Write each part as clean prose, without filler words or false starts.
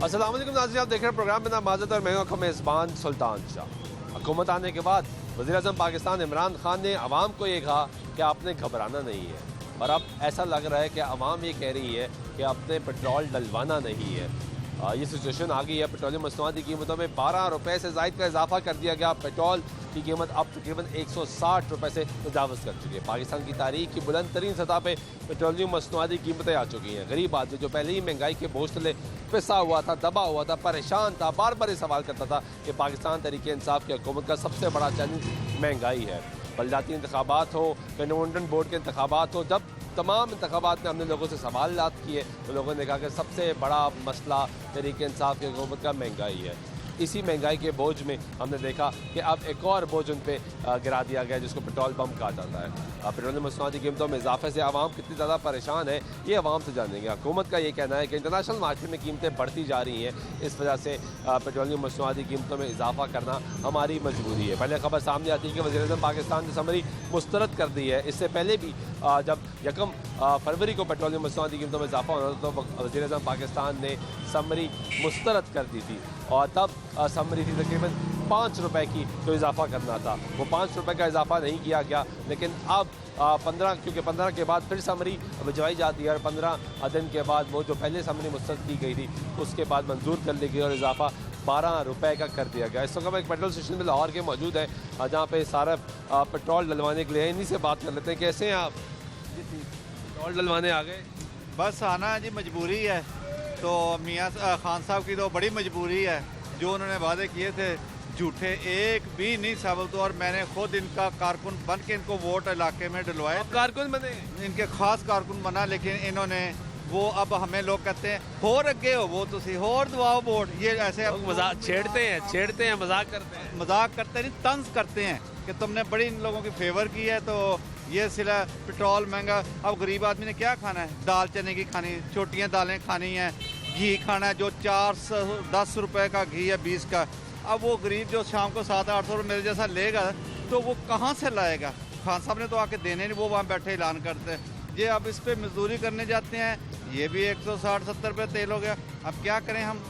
अस्सलाम वालेकुम नाज़रीन, आप देख रहे हैं प्रोग्राम में माज़त और मैं मेज़बान सुल्तान शाह। हुकूमत आने के बाद वज़ीर-ए-आज़म पाकिस्तान इमरान खान ने अवाम को ये कहा कि आपने घबराना नहीं है, और अब ऐसा लग रहा है कि अवाम ये कह रही है कि आपने पेट्रोल डलवाना नहीं है। ये सिचुएशन आ गई है। पेट्रोलियम मसनूआत की कीमतों में 12 रुपये से ज़ायद का इजाफा कर दिया गया। पेट्रोल की कीमत अब तकरीबन 160 रुपये से तजावज़ कर चुकी है। पाकिस्तान की तारीख की बुलंद तरीन सतह पर पेट्रोलियम मसनूआत की कीमतें आ चुकी हैं। गरीब आदमी जो पहले ही महंगाई के बोझ तले पिसा हुआ था, दबा हुआ था, परेशान था, बार बार ये सवाल करता था कि पाकिस्तान तहरीक इंसाफ की हुकूमत का सबसे बड़ा चैलेंज महंगाई है। बलदाती इंतखाबात हो, कैंटोनमेंट बोर्ड के इंतखाबात हो, जब तमाम इंतखाबात में हमने लोगों से सवाल किए तो लोगों ने कहा कि सबसे बड़ा मसला तहरीक इंसाफ की हुकूमत का महंगाई है। इसी महंगाई के बोझ में हमने देखा कि अब एक और बोझ उन पर गिरा दिया गया जिसको पेट्रोल बम कहा जाता है। पेट्रोलियम मसनूआत की कीमतों में इजाफे से आवाम कितनी ज़्यादा परेशान है ये आवाम से जानेंगे। हुकूमत का ये कहना है कि इंटरनेशनल मार्केट में कीमतें बढ़ती जा रही हैं, इस वजह से पेट्रोलियम मसनूआत की कीमतों में इजाफा करना हमारी मजबूरी है। पहले खबर सामने आती है कि वज़ीर-ए-आज़म पाकिस्तान ने समरी मुस्तरद कर दी है। इससे पहले भी जब 1 फरवरी को पेट्रोलियम मसनूआत की कीमतों में इजाफा होना था तो वज़ीर-ए-आज़म पाकिस्तान ने समरी मुस्तरद कर दी थी, और तब समरी थी तकरीबन 5 रुपये की जो इजाफा करना था। वो 5 रुपये का इजाफा नहीं किया गया, लेकिन अब 15 क्योंकि 15 के बाद फिर समरी भिजवाई जाती है और 15 दिन के बाद वो जो पहले समरी मुस्तरद की गई थी उसके बाद मंजूर कर ली गई और इजाफा 12 रुपये का कर दिया गया। इस वक्त हम एक पेट्रोल स्टेशन में लाहौर के मौजूद है जहाँ पे सारा पेट्रोल डलवाने के लिए इन्हीं से बात कर लेते हैं। कैसे हैं आप? पेट्रोल डलवाने आ गए? बस आना जी मजबूरी है। तो मियाँ खान साहब की तो बड़ी मजबूरी है, जो उन्होंने वादे किए थे झूठे एक भी नहीं साबित हुआ, और मैंने खुद इनका कारकुन बन के इनको वोट इलाके में डलवाए। कारकुन बने? इनके खास कारकुन बना, लेकिन इन्होंने वो अब हमें लोग कहते हैं होर अगे हो वो तुसी होर दबाओ वोट, ये ऐसे मजाक छेड़ते हैं, मजाक करते नहीं तंज करते हैं कि तुमने बड़ी इन लोगों की फेवर की है तो ये सिला पेट्रोल महंगा। अब गरीब आदमी ने क्या खाना है? दाल चने की खानी, छोटियाँ दालें खानी है, घी खाना है जो 410 रुपये का घी है 20 का। अब वो गरीब जो शाम को 700-800 रुपये मेरे जैसा लेगा तो वो कहाँ से लाएगा? खान साहब ने तो आके देने नहीं, वो वहाँ बैठे ऐलान करते हैं। ये अब इस पर मजदूरी करने जाते हैं, ये भी 160-70 रुपये तेल हो गया। अब क्या करें हम?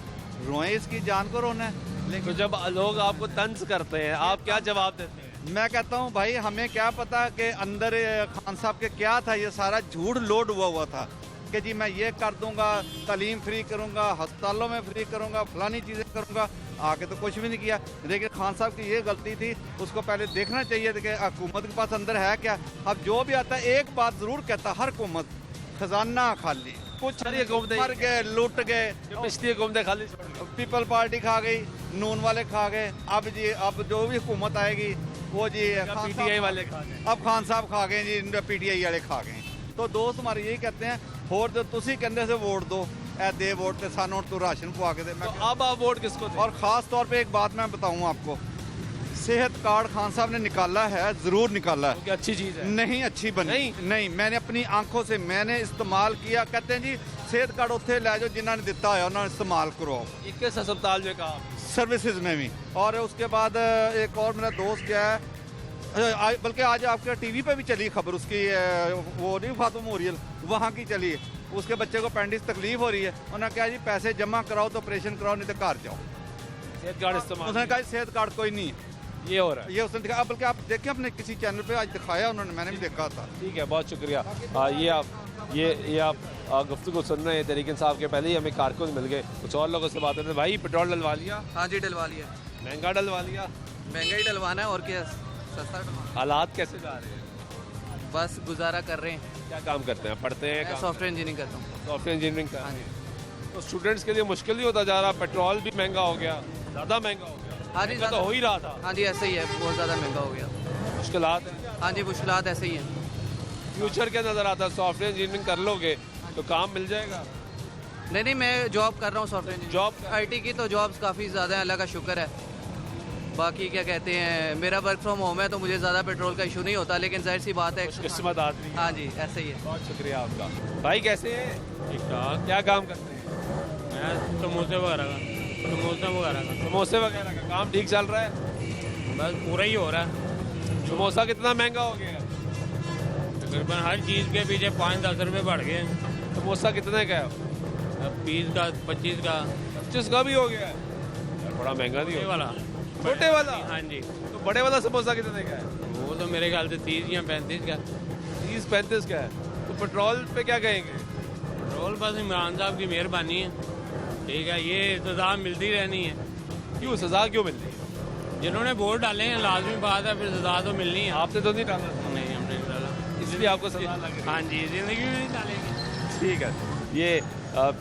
रोएं, इसकी जान को रोना है। लेकिन तो जब लोग आपको तंज करते हैं आप क्या जवाब देते हैं? मैं कहता हूँ भाई हमें क्या पता कि अंदर खान साहब के क्या था। ये सारा झूठ लोड हुआ था कि जी मैं ये कर दूंगा, तालीम फ्री करूंगा, अस्पतालों में फ्री करूंगा, फलानी चीज़ें करूंगा। आके तो कुछ भी नहीं किया। लेकिन खान साहब की ये गलती थी, उसको पहले देखना चाहिए था कि हुकूमत के पास अंदर है क्या। अब जो भी आता है एक बात ज़रूर कहता, हर हुकूमत खजाना खाली, कुछ मर गए, लूट गए। पिछली हुकूमतें खाली पीपल पार्टी खा गई, नून वाले खा गए। अब जो भी हुकूमत आएगी वो जी पीटीआई वाले खा गए। अब खान साहब खा गए जी, पीटीआई वाले खा गए। तो दोस्त हमारे यही कहते हैं होर तो तुसी कहने से वोट दो, ए दे वोट ते सानू तू राशन पवा के दे। तो अब आप वोट किसको दें? और ख़ास तौर पे एक बात मैं बताऊं आपको, सेहत कार्ड खान साहब ने निकाला है, ज़रूर निकाला है। तो अच्छी चीज़ है? नहीं अच्छी बनी नहीं, मैंने अपनी आंखों से मैंने इस्तेमाल किया। कहते हैं जी सेहत कार्ड उत्थे लै जाओ जिन्होंने दिता है उन्होंने इस्तेमाल करो। किस अस्पताल में कहा? सर्विसेज में भी। और उसके बाद एक और मेरा दोस्त क्या है, बल्कि आज आपके टीवी पे भी चली खबर उसकी, वो नहीं फातुम मोरियल वहाँ की चली है। उसके बच्चे को अपेंडिक्स तकलीफ हो रही है, उन्होंने कहा जी पैसे जमा कराओ तो ऑपरेशन कराओ, नहीं तो घर जाओ। सेहत कार्ड इस्तेमाल? उसने कहा सेहत कार्ड कोई नहीं है। ये हो रहा है, ये उसने दिखाया, बल्कि आप देखें अपने किसी चैनल पे आज दिखाया उन्होंने, मैंने भी देखा था। ठीक है, बहुत शुक्रिया। ये आप गुफ्तगू सुन रहे हैं तहरीक इंसाफ के। पहले ही हमें कारकुन मिल गए, कुछ और लोगों से बात करते हैं। भाई पेट्रोल डलवा लिया? हाँ जी डलवा लिया। महंगा डलवा लिया? महंगा ही डलवाना है और क्या, सस्ता डलवाना। हालात कैसे जा रहे हैं? बस गुजारा कर रहे हैं। क्या काम करते हैं? पढ़ते हैं? सॉफ्टवेयर इंजीनियरिंग करता हूँ। सॉफ्टवेयर इंजीनियरिंग का? हाँ जी। तो स्टूडेंट्स के लिए मुश्किल ही होता जा रहा, पेट्रोल भी महंगा हो गया, ज़्यादा महंगा हो गया। हाँ जी, तो हो ही रहा था। हाँ जी ऐसे ही है, बहुत ज़्यादा महंगा हो गया। मुश्किलात है? हाँ जी मुश्किलात ऐसे ही हैं। फ्यूचर क्या नज़र आता है? सॉफ्टवेयर इंजीनियरिंग कर लोगे तो काम मिल जाएगा? नहीं मैं जॉब कर रहा हूँ सॉफ्टवेयर जॉब IT की, तो जॉब्स काफ़ी ज़्यादा है, अल्लाह का शुक्र है। बाकी क्या कहते हैं, मेरा वर्क फ्रॉम होम है तो मुझे ज़्यादा पेट्रोल का इशू नहीं होता, लेकिन जाहिर सी बात है किस्मत आदमी है। हाँ जी ऐसे ही है। बहुत शुक्रिया आपका। भाई कैसे हैं? ठीक ठाक। क्या काम करते हैं? मैं समोसे वगैरह का काम ठीक चल रहा है? बस पूरा ही हो रहा है। समोसा कितना महंगा हो गया? तकरीबन हर चीज़ के पीछे 5-10 रुपये बढ़ गए। समोसा कितने का है? 20 का 25 का। 25 का भी हो गया है यार, बड़ा महंगा नहीं ये हो वाला छोटे वाला? हाँ जी, तो बड़े वाला समोसा कितने का है? वो तो मेरे ख्याल से 30 या 35 का। 30-35 का है। तो पेट्रोल पे क्या कहेंगे? पेट्रोल बस इमरान साहब की मेहरबानी है, ठीक है, ये सजा मिलती रहनी है। क्यों सजा क्यों मिल रही है? जिन्होंने वोट डाले हैं लाजमी बात है, फिर सजा तो मिलनी है। आपने तो नहीं डाला था, नहीं, हमने नहीं डाला, इसलिए आपको सजा लग रही है। हाँ जी, जिंदगी में नहीं डालेंगे। ठीक है, ये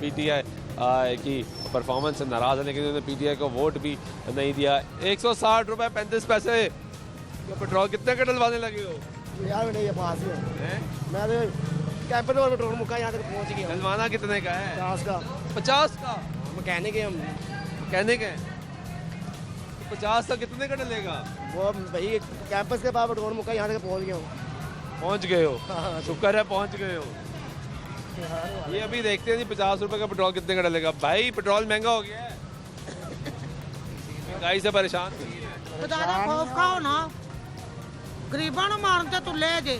पीटीआई की परफॉर्मेंस से नाराज है, लेकिन उन्होंने पीटीआई को वोट भी नहीं दिया। 160 रुपए 35 पैसे तो पेट्रोल कितने का डलवाने लगे हो? यार नहीं, ये पास ही है। हैं? मैं तो कैंपर और पेट्रोल मुक्का यहाँ तक पहुँच गया। डलवाना कितने का है? 50 का 50 का मैकेनिक है हम। कहने के 50 का कितने का डलेगा? वो भाई कैंपस के पास पेट्रोल मुक्का यहाँ तक पहुँच गया हूँ। पहुंच गए हो, हाँ। शुक्र है पहुंच गए हो। ये अभी देखते हैं जी 50 रुपए का पेट्रोल कितने का डलेगा। भाई पेट्रोल महंगा हो गया है, महंगाई से परेशान ਬਜ਼ਾਰਾ ਖੌਫ ਖਾਓ ਨਾ ਗਰੀਬਾਂ ਨੂੰ ਮਾਰਨ ਤੇ ਤੁੱਲੇ ਜੇ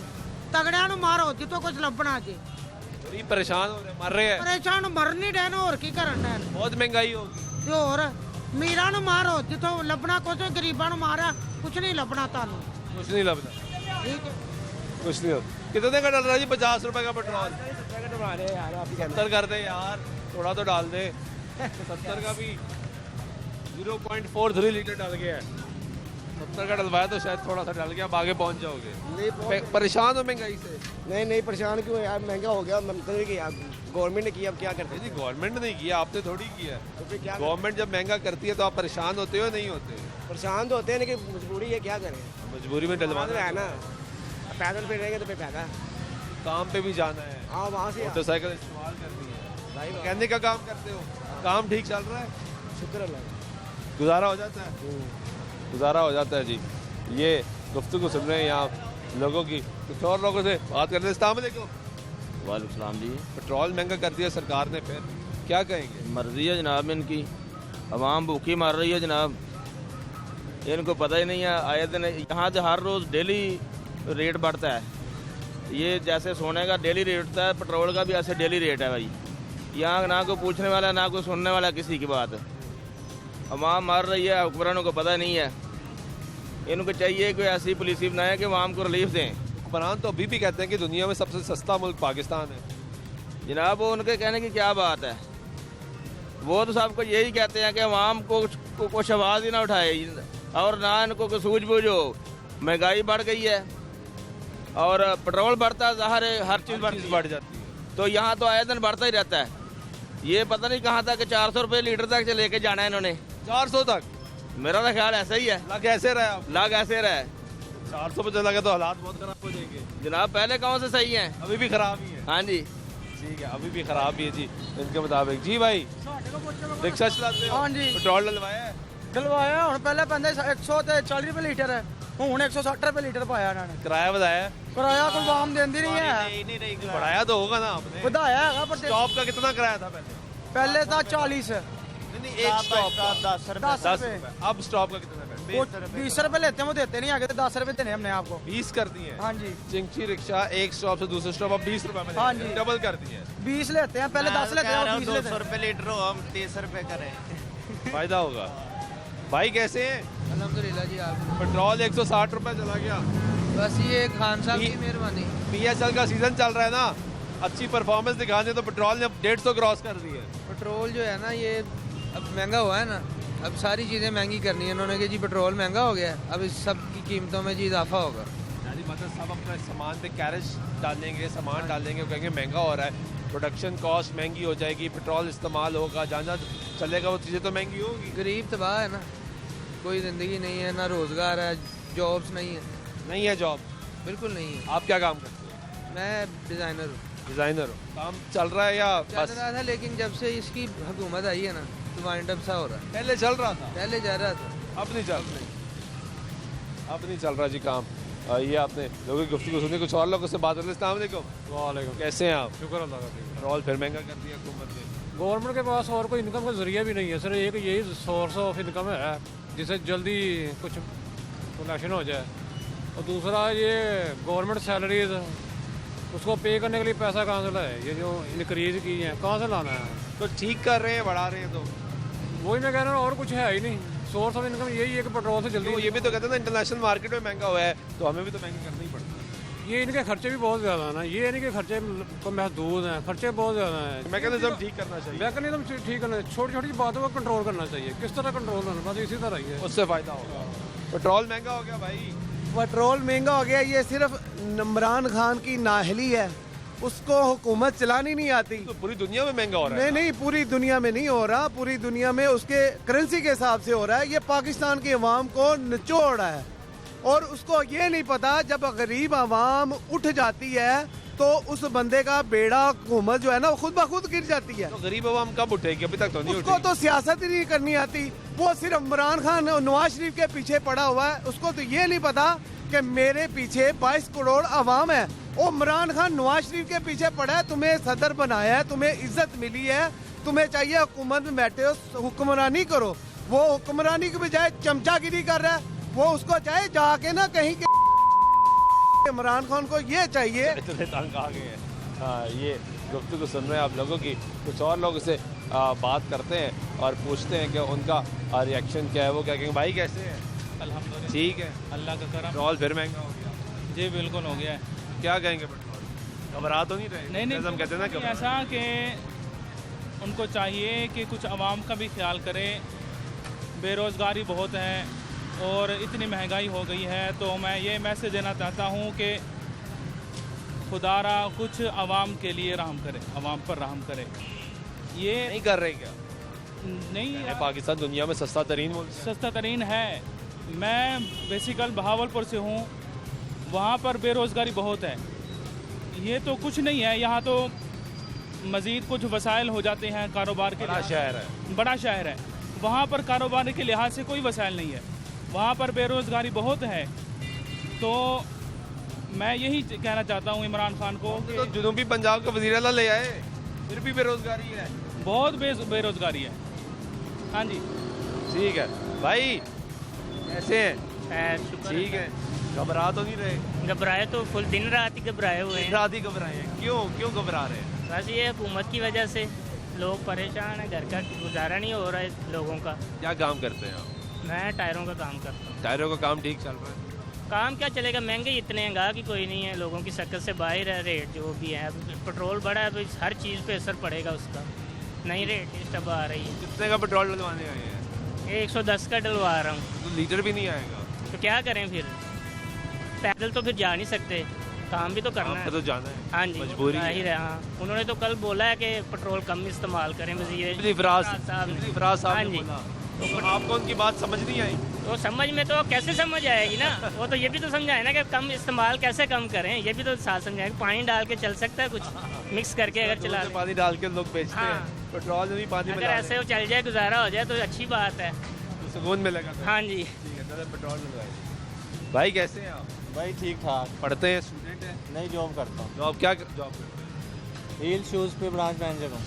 ਤਗੜਿਆਂ ਨੂੰ ਮਾਰੋ ਜਿੱਥੋਂ ਕੁਝ ਲੱਭਣਾ ਜੇ गरीब परेशान हो रहे, मर रहे हैं, ਪਰੇਸ਼ਾਨ ਨੂੰ ਮਰਨ ਨਹੀਂ ਡੈਨ ਹੋਰ ਕੀ ਕਰਨ ਡੈਨ बहुत महंगाई होगी। ਤੇ ਹੋਰ ਮੀਰਾਂ ਨੂੰ ਮਾਰੋ ਜਿੱਥੋਂ ਲੱਭਣਾ ਕੁਝ ਗਰੀਬਾਂ ਨੂੰ ਮਾਰਿਆ ਕੁਝ ਨਹੀਂ ਲੱਭਣਾ ਤੁਹਾਨੂੰ कुछ नहीं लगता, ਠੀਕ ਹੈ कुछ नहीं होता। कितने का डल रहा है जी 50 रुपए का पेट्रोल? 70 कर दे यार, थोड़ा तो डाल दे। 70 का भी 0.43 लीटर डाल गया है। 70 का डलवाया तो शायद थोड़ा सा डल गया, अब आगे पहुंच जाओगे। नहीं परेशान हो महंगाई से? नहीं परेशान क्यों यार, महंगा हो गया। मंत्री ने किया, गवर्नमेंट ने किया, अब क्या करते नहीं, गवर्नमेंट ने किया, आपने थोड़ी किया। तो फिर क्या गवर्नमेंट जब महंगा करती है तो आप परेशान होते हो नहीं होते? परेशान तो होते हैं लेकिन मजबूरी है, क्या करें। मजबूरी में डलवाना डलवाना है ना, पैदल पे रहेंगे तो फिर फायदा। काम पे भी जाना है, हाँ वहाँ से मोटरसाइकिल इस्तेमाल करनी है, भाई कहने का काम करते हो, काम ठीक चल रहा है, शुक्र अल्लाह। गुजारा हो जाता है, गुजारा हो जाता है जी। ये गुफ्तगू सुन रहे हैं यहाँ लोगों की, कुछ और लोगों से बात करते हैं। अस्सलाम वालेकुम। वालेकुम सलाम जी। पेट्रोल महंगा कर दिया सरकार ने, फिर क्या कहेंगे? मर्जी है जनाब इनकी, आवाम भूखी मर रही है जनाब, इनको पता ही नहीं है। आए दिन यहाँ से हर रोज़ डेली रेट बढ़ता है, ये जैसे सोने का डेली रेट होता है, पेट्रोल का भी ऐसे डेली रेट है भाई। यहाँ ना कोई पूछने वाला ना कोई सुनने वाला किसी की बात। आवाम मर रही है, हुक्मरानों को पता नहीं है। इनको चाहिए कोई ऐसी पॉलिसी बनाए कि आवाम को रिलीफ दें। हुक्मरान तो अभी भी कहते हैं कि दुनिया में सबसे सस्ता मुल्क पाकिस्तान है। जनाब वो उनके कहने की क्या बात है, वो तो सबको यही कहते हैं कि आवाम को कुछ आवाज़ ही ना उठाए और ना इनको कोई सूझबूझ हो। महंगाई बढ़ गई है और पेट्रोल बढ़ता है, ज़ाहिर है हर चीज़ बढ़ जाती है। तो यहाँ तो आए दिन बढ़ता ही रहता है। ये पता नहीं कहाँ तक 400 रुपये लीटर तक लेके जाना है इन्होंने। 400 तक? मेरा तो ख्याल ऐसा ही है, लग ऐसे रहे आप? लाग ऐसे रहे। 400 पे चला गया तो हालात बहुत खराब हो जाएंगे। जनाब पहले कौन से सही हैं? अभी भी खराब ही है। हाँ जी ठीक है, अभी भी खराब ही है जी इनके मुताबिक। जी भाई रिक्शा चलाते हो? हाँ जी। पेट्रोल डलवाया है? ਡਲਵਾਇਆ ਹੁਣ ਪਹਿਲਾਂ ਪੈਂਦਾ 140 ਰੁਪਏ ਲੀਟਰ ਹੈ, ਹੁਣ 160 ਰੁਪਏ ਲੀਟਰ ਪਾਇਆ ਇਹਨਾਂ ਨੇ। किराया बताया है? ਕਿਰਾਇਆ ਕੋਈ ਆਵਾਮ ਦਿੰਦੀ ਨਹੀਂ ਹੈ, बढ़ाया तो होगा ना आपने? ਵਧਾਇਆ ਹੈਗਾ ਪਰ स्टॉप का कितना किराया था पहले? ਪਹਿਲੇ ਤਾਂ 40 नहीं एक स्टॉप का 10 10 रुपए रुपए। अब स्टॉप का कितना है? 20 रुपए लेते हैं, वो देते नहीं आगे, तो 10 रुपए देने हमने आपको। 20 कर दिए हैं। हाँ जी, चिंची रिक्शा एक स्टॉप से दूसरे स्टॉप अब 20 रुपए में हाँ लेते हैं। जी। डबल कर दिए हैं। 20 लेते हैं, पहले 10 लेते हैं, अब 20 लेते हैं। रुपये लीटर हो, हम 30 रुपये करें। फायदा होगा। भाई कैसे हैं? अल्हम्दुलिल्लाह जी। आप पेट्रोल 160 रुपए चला गया। बस ये खान साहब की मेहरबानी। PSL का सीजन चल रहा है ना, अच्छी परफॉर्मेंस दिखाने तो पेट्रोल ने अब 150 क्रॉस कर दी है। पेट्रोल जो है ना ये अब महंगा हुआ है ना, अब सारी चीज़ें महंगी करनी है इन्होंने कि जी पेट्रोल महंगा हो गया है, अब इस सब की कीमतों में जी इजाफा होगा। यानी मतलब सब अपना सामान पे कैरेज डालेंगे, सामान डालेंगे, वो कहेंगे महंगा हो रहा है, प्रोडक्शन कॉस्ट महंगी हो जाएगी, पेट्रोल इस्तेमाल होगा, जहाँ जहाँ चलेगा वो चीज़ें तो महंगी होगी। गरीब तबाह है ना, कोई ज़िंदगी नहीं है, ना रोज़गार है, जॉब्स नहीं है, नहीं है जॉब? बिल्कुल नहीं है। आप क्या काम करते हो? मैं डिज़ाइनर हूँ। डिज़ाइनर हो? काम चल रहा है या चल बस? रहा था, लेकिन जब से इसकी हुकूमत आई है ना तो वाइंड अप सा हो रहा है। पहले चल रहा था, पहले जा रहा था, अब नहीं चल रहा। अब नहीं चल रहा जी काम। ये आपने लोगों की गुफ्तगू सुनी, कुछ और लोगों से बात करते। अस्सलाम वालेकुम। वालेकुम, कैसे हैं आप? शुक्र अल्लाह का। पेट्रोल फिर महंगा कर दिया हुकूमत ने। गवर्नमेंट के पास और कोई इनकम का जरिया भी नहीं है सर, एक यही सोर्स ऑफ इनकम है जिससे जल्दी कुछ कलेक्शन हो जाए। और दूसरा ये गवर्नमेंट सैलरीज उसको पे करने के लिए पैसा कहाँ से लाए? ये जो इंक्रीज की है कहाँ से लाना है? तो ठीक कर रहे हैं, बढ़ा रहे हैं तो वही मैं कह रहा हूँ, और कुछ है ही नहीं। सोर्स ऑफ इनकम यही है कि पेट्रोल से जल्दी तो ये भी तो कहते हैं ना इंटरनेशनल मार्केट में महंगा हुआ है तो हमें भी तो महंगा करना ही पड़ता है। ये इनके खर्चे भी बहुत ज़्यादा है ना, ये इनके खर्चे को महदूद हैं, खर्चे बहुत ज़्यादा हैं। मैकेनिज्म ठीक करना चाहिए, मैकेनिज्म ठीक करना, छोटी छोटी बातों को कंट्रोल करना चाहिए। किस तरह कंट्रोल करना, बस इसी तरह ही है। उससे फ़ायदा होगा। पेट्रोल महंगा हो गया भाई, पेट्रोल महंगा हो गया, ये सिर्फ इमरान खान की नाहली है, उसको हुकूमत चलानी नहीं आती। तो पूरी दुनिया में महंगा हो रहा है। नहीं, पूरी दुनिया में नहीं हो रहा, पूरी दुनिया में उसके करेंसी के हिसाब से हो रहा है। ये पाकिस्तान की अवाम को निचोड़ रहा है और उसको ये नहीं पता जब गरीब अवाम उठ जाती है तो उस बंदे का बेड़ा हुकूमत जो है ना वो खुद ब खुद गिर जाती है। तो गरीब अवाम कब उठेगी? अभी तक तो नहीं उसको उठी। तो सियासत ही नहीं करनी आती, वो सिर्फ इमरान खान और नवाज शरीफ के पीछे पड़ा हुआ है। उसको तो ये नहीं पता कि मेरे पीछे 22 करोड़ अवाम है। वो इमरान खान नवाज शरीफ के पीछे पड़ा है, तुम्हें सदर बनाया है, तुम्हें इज्जत मिली है, तुम्हें चाहिए हुकूमत में बैठे हो, हुक्मरानी करो। वो हुक्मरानी के बजाय चमचागिरी कर रहा है। वो उसको चाहे जाके ना कहीं के इमरान खान को ये चाहिए। इतने तंग आ गए हैं। हाँ, ये गुफ्तगू सुन रहे हैं आप लोगों की। कुछ और लोग से बात करते हैं और पूछते हैं कि उनका रिएक्शन क्या है। वो क्या कहेंगे? भाई कैसे हैं? अल्हम्दुलिल्लाह, ठीक है। अल्लाह का करम। पेट्रोल फिर महंगा हो गया। जी बिल्कुल हो गया है। क्या कहेंगे? पेट्रोल घबरा तो नहीं रहे? नहीं जैसे हम कहते हैं ना नहीं, घबरा। ऐसा कि उनको चाहिए कि कुछ आवाम का भी ख्याल करें। बेरोज़गारी बहुत है और इतनी महंगाई हो गई है, तो मैं ये मैसेज देना चाहता हूँ कि खुदारा कुछ आवाम के लिए रहम करे, आवाम पर रहम करे। ये नहीं कर रहे क्या? नहीं है पाकिस्तान दुनिया में सस्ता तरीन मुल्क है। सस्ता तरीन है। मैं बेसिकल बहावलपुर से हूँ, वहाँ पर बेरोज़गारी बहुत है। ये तो कुछ नहीं है, यहाँ तो मज़ीद कुछ वसाइल हो जाते हैं कारोबार के। बड़ा शहर है, बड़ा शहर है, वहाँ पर कारोबार के लिहाज से कोई वसाइल नहीं है, वहाँ पर बेरोज़गारी बहुत है। तो मैं यही कहना चाहता हूँ इमरान खान को कि तो जुनूबी पंजाब का वज़ीर आला ले आए, फिर भी बेरोज़गारी है। बहुत बेरोज़गारी है। हाँ जी, ठीक है भाई, कैसे हैं? ठीक है। घबरा तो नहीं रहे? घबराए तो फुल दिन रात ही घबराए हुए हैं। रात ही घबराए हैं। क्यों घबरा रहे हैं? बस ये हुकूमत की वजह से लोग परेशान हैं, घर का गुजारा नहीं हो रहा है लोगों का। क्या काम करते हैं आप? मैं टायरों का काम करता हूँ। टायरों का काम ठीक चल रहा है? काम क्या चलेगा, महंगे इतने हैं, गा कि कोई नहीं है, लोगों की शक्ल से बाहर है रेट जो भी है। अब पेट्रोल बढ़ा है तो हर चीज़ पे असर पड़ेगा उसका। नई रेट लिस्ट अब आ रही है। कितने का पेट्रोल डलवाने आए हैं? ये 110 का डलवा रहा हूँ। तो लीटर भी नहीं आएगा। तो क्या करें फिर, पैदल तो फिर जा नहीं सकते, काम भी तो करना आपको है। तो जाना है, हाँ जी, मजबूरी है। जाहिर है। हाँ, उन्होंने तो कल बोला है कि पेट्रोल कम इस्तेमाल करें। वज़ीर फराज साहब ने। फराज हाँ साहब ने जी। बोला, तो आपको उनकी बात समझ नहीं आई? तो समझ में तो कैसे समझ आएगी ना, वो तो ये भी तो समझाए ना कि कम इस्तेमाल कैसे कम करें, ये भी तो साथ समझाए। पानी डाल के चल सकता है, कुछ मिक्स करके अगर चला दूध में लें। पानी डाल के लोग बेचते हाँ। हैं, पेट्रोल में भी पानी अगर मिला ऐसे वो चल जाए, गुजारा हो जाए तो अच्छी बात है। तो सुकून मिलेगा। हाँ जी। ठीक है, चलो पेट्रोल डलवाइए। भाई कैसे हैं आप? भाई ठीक ठाक। पढ़ते हैं, स्टूडेंट हैं? नहीं, जॉब करता हूँ। जॉब क्या जॉब करते हैं? हील शूज़ पे ब्रांच मैनेजर हूँ।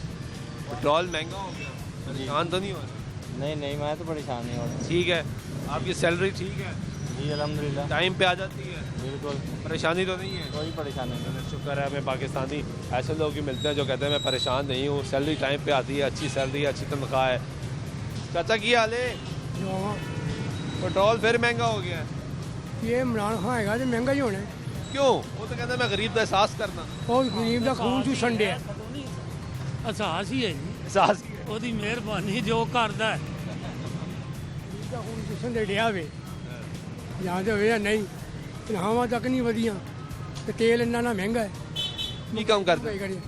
पेट्रोल महंगा हो गया, परेशान तो नहीं हो रहे? नहीं, मैं तो परेशान नहीं हो रहा। ठीक है। आपकी सैलरी ठीक है? जी अल्हम्दुलिल्लाह, टाइम पे आ जाती है? बिल्कुल, परेशानी तो नहीं है? कोई परेशानी नहीं। शुक्र है, हमें पाकिस्तानी ऐसे लोग भी मिलते हैं जो कहते हैं मैं परेशान नहीं हूँ, सैलरी टाइम पे आती है, अच्छी सैलरी है, अच्छी तनख्वाह है। चाचा की हाल है? पेट्रोल फिर महंगा हो गया है। ये इमरान खान हैगा तो महंगा ही होना है। क्यों? वो तो कहता है मैं गरीब का एहसास करना। और गरीब का खून चूसण डਿਆ एहसास ही है जी, एहसास ही है। ਉਹਦੀ ਮਿਹਰਬਾਨੀ ਜੋ ਕਰਦਾ ਹੈ। ਗਰੀਬ ਦਾ खून ਚੂਸਣ ਦੇ ਡਿਆ ਵੇ ਜਾਂ ਤੇ ਹੋਵੇ ਜਾਂ ਨਹੀਂ, ਤਨਖਾਹਾਂ ਤੱਕ ਨਹੀਂ ਵਧੀਆਂ ਤੇ ਤੇਲ ਇੰਨਾ ਨਾ ਮਹਿੰਗਾ ਹੈ। ਕੀ ਕੰਮ ਕਰਦੇ? ਭਾਈ ਕਰੀ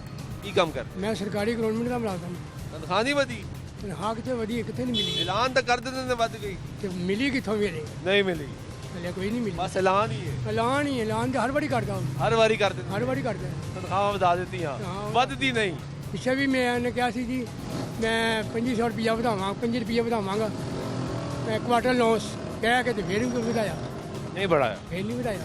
ਕੀ ਕੰਮ ਕਰਦੇ? ਮੈਂ ਸਰਕਾਰੀ ਗਵਰਨਮੈਂਟ ਦਾ ਮੁਲਾਜ਼ਮ ਹਾਂ। ਤਨਖਾਹ ਨਹੀਂ ਵਧੀ? ਤਨਖਾਹ ਕਿਤੇ ਵਧੀ, ਕਿਤੇ ਨਹੀਂ ਮਿਲੀ ਐਲਾਨ ਤਾਂ ਕਰ ਦਿੰਦੇ ਨੇ ਵੱਧ ਗਈ। ਤੇ ਮਿਲੀ ਕਿੱਥੋਂ ਮੇਰੇ? ਨਹੀਂ ਮਿਲੀ, ਹਲੇ ਕੋਈ ਨਹੀਂ ਮਿਲੀ। ਬਸ ਐਲਾਨ ਹੀ ਹੈ। ਐਲਾਨ ਹੀ ਐਲਾਨ ਤੇ ਹਰ ਵਾਰੀ ਕਰਦਾ ਹਾਂ, ਹਰ ਵਾਰੀ ਕਰ ਦਿੰਦੇ, ਹਰ ਵਾਰੀ ਕਰਦਾ। ਤਨਖਾਹਾਂ ਵਧਾ ਦਿੱਤੀਆਂ, ਹਾਂ। ਵੱਧਦੀ ਨਹੀਂ। ਪਿੱਛੇ ਵੀ ਮੈਂ ਨੇ ਕਿਹਾ ਸੀ ਜੀ ਮੈਂ 2500 ਰੁਪਇਆ ਵਧਾਵਾਂ, 5 ਰੁਪਏ ਵਧਾਵਾਂਗਾ, ਮੈਂ ਕੁਆਟਰ ਲੌਸ ਕਹਿ ਕੇ ਤੇ ਫਿਰ ਵੀ ਵਧਾਇਆ, नहीं बढ़ाया। ਫਿਰ नहीं ਵਧਾਇਆ।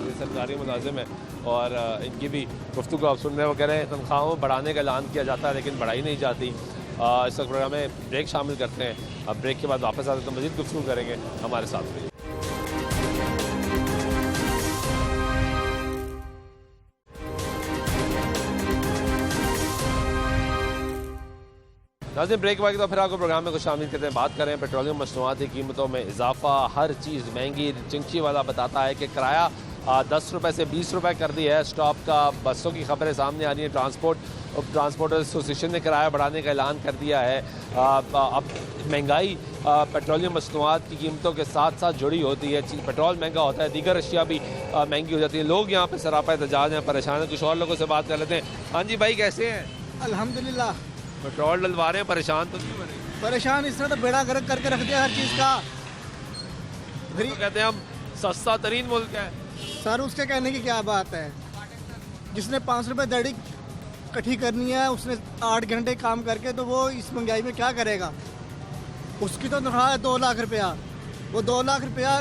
ये सरकारी मुलाजिम है और इनकी भी गुफ्तगू आप सुन रहे हैं। वो कह रहे हैं तनख्वाहों बढ़ाने का ऐलान किया जाता है लेकिन बढ़ाई नहीं जाती। इस वक्त प्रोग्राम में ब्रेक शामिल करते हैं। अब ब्रेक के बाद वापस आते तो मज़ीद गुफ्तगू करेंगे। हमारे साथ रहिए। नाज़रीन ब्रेक के बाद तो फिर आपको प्रोग्राम में कुछ शामिल करते हैं। बात करें पेट्रोलियम मसनूआत की कीमतों में इजाफा, हर चीज़ महंगी। चिंची वाला बताता है कि किराया 10 रुपये से 20 रुपये कर दी है स्टॉप का। बसों की खबरें सामने आ रही हैं। ट्रांसपोर्ट एसोसिएशन ने किराया बढ़ाने का ऐलान कर दिया है। अब महंगाई पेट्रोलियम मसनूआत की कीमतों के साथ साथ जुड़ी होती है। पेट्रोल महंगा होता है, दीगर अशिया भी महंगी हो जाती है। लोग यहाँ पे सरापा एहतजाज हैं, परेशान हैं। कुछ और लोगों से बात कर लेते हैं। हाँ जी भाई, कैसे हैं? अल्हम्दुलिल्लाह। पेट्रोल डलवा रहे हैं, परेशान तो नहीं हो रहे? परेशान इसने तो बेड़ा गर्क करके रख दिया हर चीज़ का। तो कहते हैं हम सस्ता तरीन मुल्क है। सर उसके कहने की क्या बात है, जिसने 5 रुपये दड़ी इकट्ठी करनी है उसने 8 घंटे काम करके, तो वो इस महंगाई में क्या करेगा? उसकी तो तनख्वाह है 2 लाख रुपया। वो 2 लाख रुपया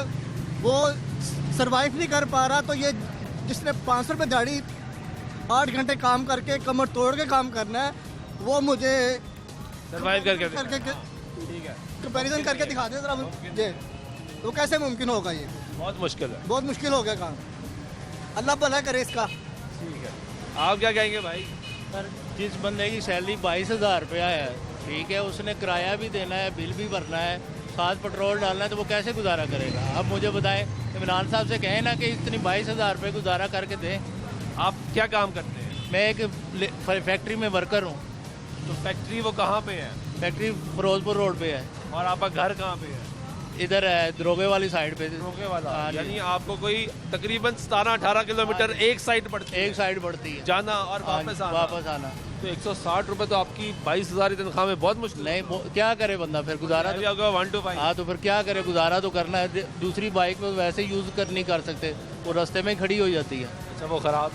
वो सरवाइव नहीं कर पा रहा, तो ये जिसने 500 रुपये दाढ़ी 8 घंटे काम करके कमर तोड़ के काम करना है, वो मुझे सरवाइव करके ठीक है कंपेरिजन करके दिखा दे जरा मुझे, तो कैसे मुमकिन होगा? ये बहुत मुश्किल है, बहुत मुश्किल हो गया काम। अल्लाह भला करे इसका। ठीक है, आप क्या कहेंगे भाई? सर जिस बंदे की सैलरी 22,000 रुपया है, ठीक है, उसने किराया भी देना है, बिल भी भरना है, साथ पेट्रोल डालना है, तो वो कैसे गुजारा करेगा? अब मुझे बताएं, इमरान साहब से कहें ना कि इतनी 22,000 रुपये गुजारा करके दें। आप क्या काम करते हैं? मैं एक फैक्ट्री में वर्कर हूँ। तो फैक्ट्री वो कहाँ पे है? फैक्ट्री फिरोजपुर रोड पे है। और आपका घर कहाँ पे है? इधर है दरोगे वाली साइड पे। दरोगे वाला, हाँ जी। यानी आपको कोई तकरीबन 17-18 किलोमीटर एक साइड पड़ती है? एक साइड बढ़ती है, जाना और वापस आना। तो 160 रुपए तो आपकी 22,000 तनख्वाह में बहुत मुश्किल नहीं, क्या करे बंदा फिर? गुजारा तो 1 to 5। हाँ, तो फिर क्या करे? गुजारा तो करना है। दूसरी बाइक में वैसे यूज़ नहीं कर सकते, वो रास्ते में खड़ी हो जाती है। अच्छा, वो खराब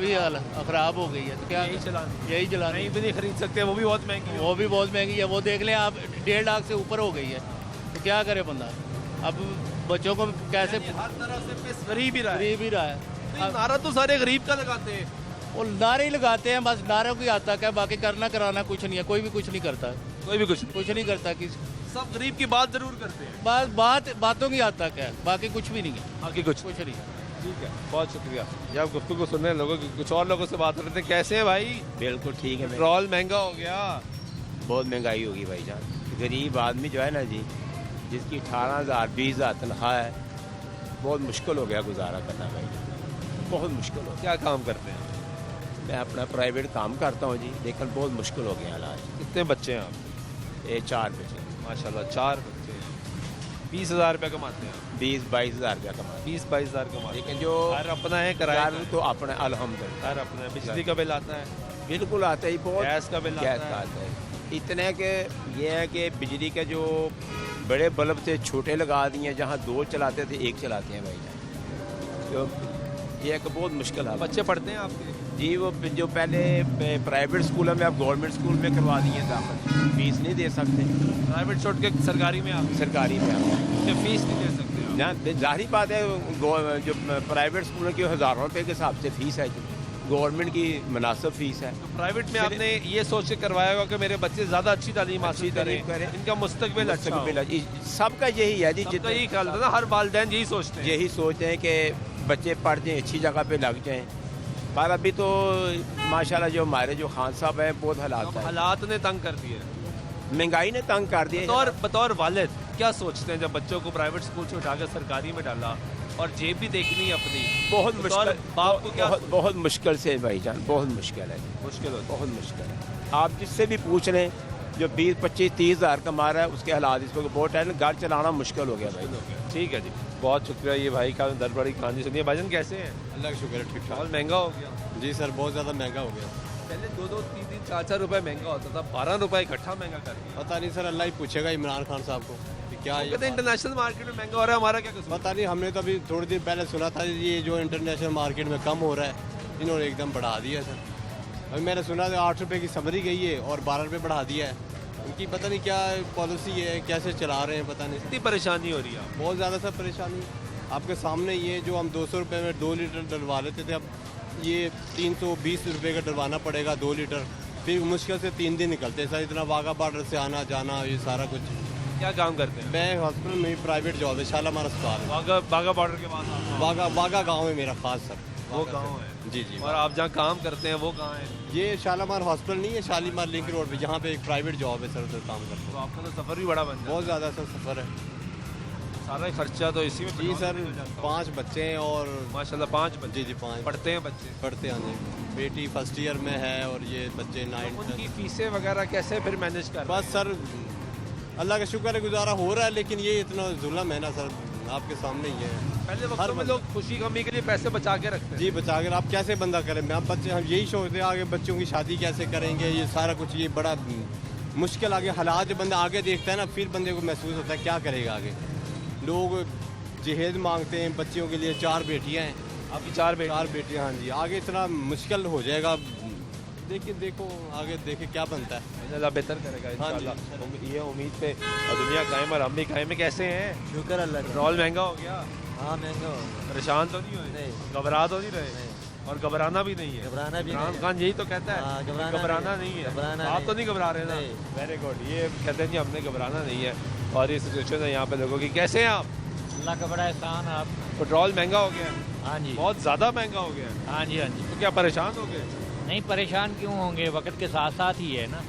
ही खराब हो गई है, तो क्या यही चलाना नहीं भी नहीं खरीद सकते, वो भी बहुत महंगी है। वो भी बहुत महंगी है। वो देख लें आप, 1.5 लाख से ऊपर हो गई है, तो क्या करे बंदा? अब बच्चों को कैसे? हर तरह से गरीब ही रहा है। तो नारा तो सारे गरीब का लगाते हैं। वो नारे ही लगाते हैं, बस नारों की आता है, बाकी करना कराना कुछ नहीं है। कोई भी कुछ नहीं करता, कोई भी कुछ नहीं करता। सब गरीब की बात जरूर करते हैं, बस बातों की आता है, बाकी कुछ भी नहीं है। बाकी कुछ नहीं। ठीक है, बहुत शुक्रिया। ये आप गुफ्तगू सुन रहे हैं लोगों की। कुछ और लोगों से बात करते हैं। कैसे हैं भाई? बिल्कुल ठीक है। पेट्रोल महंगा हो गया, बहुत महंगाई होगी भाई जान। गरीब आदमी जो है ना जी, जिसकी 18,000 20,000 तनख्वाह है, बहुत मुश्किल हो गया गुजारा करना भाई, बहुत मुश्किल हो। क्या काम करते हैं? मैं अपना प्राइवेट काम करता हूँ जी, लेकिन बहुत मुश्किल हो गया हालात। कितने बच्चे हैं आप? 4 बच्चे माशाल्लाह, 4 बच्चे। 20,000 रुपये कमाते हैं? 20-22,000 रुपया कमाते। 20-22,000 कमाते। लेकिन जो घर अपना है, किराया तो अपना अल्हम्दुलिल्लाह घर अपना है। बिजली का बिल आता है? बिल्कुल आता है, बहुत गैस का बिल आता है। इतने के ये है कि बिजली के जो बड़े बल्ब थे छोटे लगा दिए, जहाँ 2 चलाते थे 1 चलाते हैं भाई। तो ये एक बहुत मुश्किल है। बच्चे पढ़ते हैं आपके? जी, वो जो पहले प्राइवेट स्कूल में आप गवर्नमेंट स्कूल में करवा दिए दाखिल, फीस नहीं दे सकते। प्राइवेट छोड़ के सरकारी में आप? सरकारी में आप फीस नहीं दे सकते? जहाँ जाहिर बात है, जो प्राइवेट स्कूलों की हज़ारों रुपये के हिसाब से फीस है, गवर्नमेंट की मुनासिब फीस है। तो प्राइवेट में आपने ये सोच के करवाया होगा कि मेरे बच्चे ज़्यादा अच्छी तालीम हासिल करें, इनका मुस्तकबिल अच्छा हो। सबका यही है जी, जितना यही ख्याल था ना, हर वालिदैन यही सोचते हैं। यही सोचते हैं कि बच्चे पढ़ जाएं, अच्छी जगह पे लग जाएं। पर अभी तो माशाल्लाह जो हमारे जो खान साहब हैं, बहुत हालात ने तंग कर दिए, महंगाई ने तंग कर दिए। बतौर वालिद क्या सोचते हैं जब बच्चों को प्राइवेट स्कूल से उठाकर सरकारी में डाला और जेब भी देखनी है अपनी? बहुत मुश्किल, बाप को क्या? बहुत मुश्किल से भाईजान, बहुत मुश्किल है, बहुत मुश्किल है। आप जिससे भी पूछ लें, जो 20-25-30 हज़ार कमा रहा है, उसके हालात इस वक्त बहुत है, घर चलाना मुश्किल हो गया भाई। ठीक है जी, बहुत शुक्रिया। ये भाई का दर बड़ी कहानी सुनिए। भाईजान कैसे हैं? अल्लाह का शुक्र है, ठीक ठाक। महंगा हो गया? जी सर, बहुत ज़्यादा महंगा हो गया। पहले 2-2, 3-3, 4-4 रुपए महंगा होता था, 12 रुपए इकट्ठा महंगा कर दिया। पता नहीं सर, अल्लाह ही पूछेगा इमरान खान साहब को कि क्या ये कहते हैं इंटरनेशनल मार्केट में महंगा हो रहा है, हमारा क्या कसूर? पता नहीं, हमने तो अभी थोड़ी देर पहले सुना था ये जो इंटरनेशनल मार्केट में कम हो रहा है, इन्होंने एकदम बढ़ा दिया सर। अभी मैंने सुना था 8 रुपये की समरी गई है और 12 रुपये बढ़ा दिया है। उनकी पता नहीं क्या पॉलिसी है, कैसे चला रहे हैं, पता नहीं। इतनी परेशानी हो रही है? बहुत ज़्यादा सर परेशानी। आपके सामने ये जो हम 200 रुपये में 2 लीटर डलवा लेते थे, अब ये 320 रुपये का डलवाना पड़ेगा 2 लीटर। फिर मुश्किल से 3 दिन निकलते हैं सर, इतना वाघा बॉर्डर से आना जाना, ये सारा कुछ। क्या काम करते हैं? मैं हॉस्पिटल में प्राइवेट जॉब है, शालामार अस्पताल है। बागा बॉर्डर के बाद? बागा गांव है मेरा खास सर, वो गाँव है जी जी। और आप जहाँ काम करते हैं वो कहाँ है? ये शालामार हॉस्पिटल नहीं है, शालीमार लिंक रोड पे, जहाँ पे एक प्राइवेट जॉब है सर, उधर काम करते तो हैं। आपका तो सफ़र भी बड़ा बन जाता बहुत ज़्यादा सर सफ़र है। है। सारा खर्चा तो इसी में जी पेट्रोल सर, में निकल जाता 5 बच्चे हैं और होगा। माशाल्लाह 5 बच्चे जी जी 5 पढ़ते हैं बच्चे। पढ़ते हैं जी। बेटी फर्स्ट ईयर में है और ये बच्चे 9th। उनकी फीसें वगैरह कैसे फिर मैनेज कर? बस सर अल्लाह का शुक्र है गुजारा हो रहा है, लेकिन ये इतना जुल्म है ना सर, आपके सामने ही है। पहले वक्त में लोग खुशी गमी के लिए पैसे बचा के रखते हैं। जी बचा कर आप कैसे बंदा करें, आप बच्चे हम यही सोचते हैं आगे बच्चों की शादी कैसे करेंगे, ये सारा कुछ ये बड़ा मुश्किल आगे हालात जब बंदा आगे देखता है ना, फिर बंदे को महसूस होता है क्या करेगा आगे। लोग जहेज मांगते हैं बच्चियों के लिए, 4 बेटियां हैं आपकी? 4 बेटियां, हाँ जी। आगे इतना मुश्किल हो जाएगा, देखिए देखो आगे देखे क्या बनता है। अल्लाह बेहतर करेगा इंशाल्लाह। ये उम्मीद पे और दुनिया कायम और हम भी कायम में। कैसे हैं? शुक्र अल्लाह का। पेट्रोल महंगा हो गया? हाँ महंगा हो गया। परेशान तो नहीं हुए? नहीं। घबरा तो नहीं रहे? और घबराना भी नहीं है? घबराना भी इमरान नहीं खान यही तो कहता हाँ, है घबराना घबराना नहीं नहीं है। घबराना आप नहीं। तो नहीं घबरा रहे ना? नहीं। Very good. ये कहते हैं जी हमने घबराना नहीं है। और ये सिचुएशन है यहाँ पे लोगों की। कैसे हैं आप? अल्लाह का बड़ा एहसान है आप। पेट्रोल महंगा हो गया है? हाँ जी। बहुत ज़्यादा महंगा हो गया है? हाँ जी हाँ जी। तो क्या परेशान हो गए? नहीं परेशान क्यों होंगे, वक्त के साथ साथ ही है ना।